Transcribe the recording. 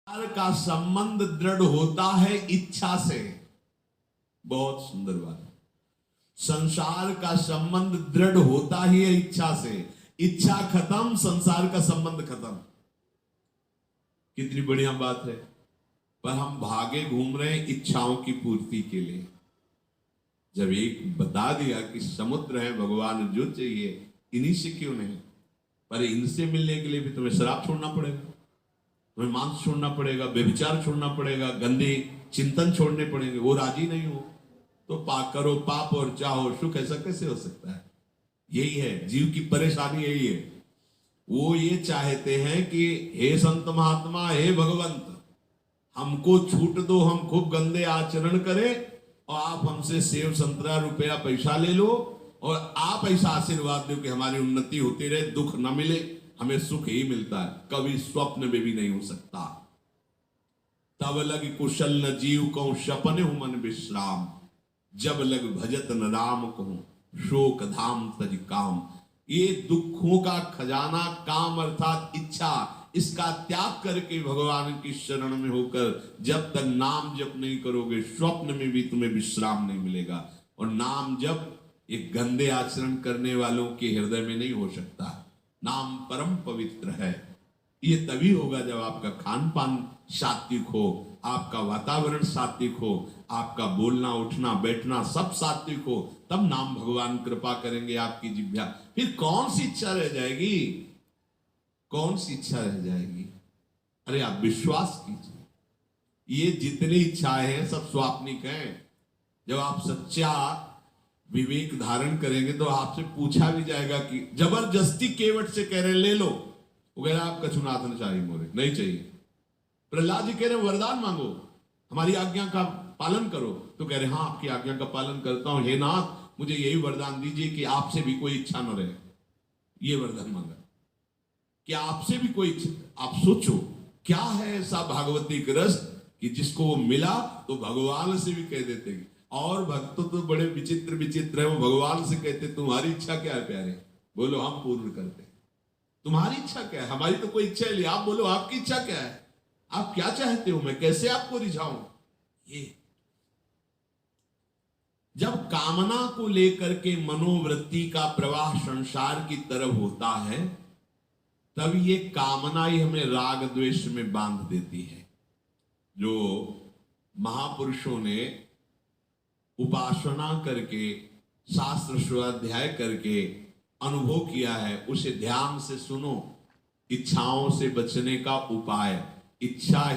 संसार का संबंध दृढ़ होता है इच्छा से। बहुत सुंदर बात। संसार का संबंध दृढ़ होता ही है इच्छा से। इच्छा खत्म, संसार का संबंध खत्म। कितनी बढ़िया बात है। पर हम भागे घूम रहे हैं इच्छाओं की पूर्ति के लिए। जब एक बता दिया कि समुद्र है भगवान, जो चाहिए इन्हीं से क्यों नहीं, पर इनसे मिलने के लिए भी तुम्हें शराब छोड़ना पड़ेगा, तुम्हें मांस छोड़ना पड़ेगा, व्यभिचार छोड़ना पड़ेगा, गंदे चिंतन छोड़ने पड़ेंगे। वो राजी नहीं हो तो करो पाप और चाहो सुख। ऐसा कैसे हो सकता है? यही है जीव की परेशानी, यही है। वो ये चाहते हैं कि हे संत महात्मा, हे भगवंत, हमको छूट दो, हम खूब गंदे आचरण करें और आप हमसे सेव संतरा रुपया पैसा ले लो और आप ऐसा आशीर्वाद दो कि हमारी उन्नति होती रहे, दुख न मिले, हमें सुख ही मिलता है। कभी स्वप्न में भी नहीं हो सकता। तब लग कुशल न जीव कहूं सपने हूं मन विश्राम, जब लग भजत न राम कहूं शोक धाम तज काम। ये दुखों का खजाना काम अर्थात इच्छा, इसका त्याग करके भगवान की शरण में होकर जब तक नाम जप नहीं करोगे, स्वप्न में भी तुम्हें विश्राम नहीं मिलेगा। और नाम जप एक गंदे आचरण करने वालों के हृदय में नहीं हो सकता। नाम परम पवित्र है। ये तभी होगा जब आपका खान पान सात्विक हो, आपका वातावरण सात्विक हो, आपका बोलना उठना बैठना सब सात्विक हो, तब नाम भगवान कृपा करेंगे आपकी जिह्वा। फिर कौन सी इच्छा रह जाएगी? कौन सी इच्छा रह जाएगी? अरे आप विश्वास कीजिए, ये जितनी इच्छाएं हैं सब स्वाप्निक हैं। जब आप सच्चा विवेक धारण करेंगे तो आपसे पूछा भी जाएगा कि जबरदस्ती केवट से कह रहे ले लो, वो कह रहे आप कछुनाथन चाहिए, मोरे नहीं चाहिए। प्रहलाद जी कह रहे वरदान मांगो, हमारी आज्ञा का पालन करो, तो कह रहे हाँ आपकी आज्ञा का पालन करता हूं, हे नाथ मुझे यही वरदान दीजिए कि आपसे भी कोई इच्छा न रहे। ये वरदान मांगा कि आपसे भी कोई इच्छा। आप सोचो क्या है ऐसा भागवती रस कि जिसको वो मिला तो भगवान से भी कह देते हैं। और भक्त तो बड़े विचित्र विचित्र है, वो भगवान से कहते तुम्हारी इच्छा क्या है प्यारे, बोलो हम पूर्ण करते। तुम्हारी इच्छा क्या है? हमारी तो कोई इच्छा नहीं, आप बोलो आपकी इच्छा क्या है, आप क्या चाहते हो, मैं कैसे आपको रिझाऊं। ये जब कामना को लेकर के मनोवृत्ति का प्रवाह संसार की तरफ होता है, तब ये कामना ही हमें राग द्वेष में बांध देती है। जो महापुरुषों ने उपासना करके शास्त्र स्वाध्याय करके अनुभव किया है, उसे ध्यान से सुनो। इच्छाओं से बचने का उपाय इच्छा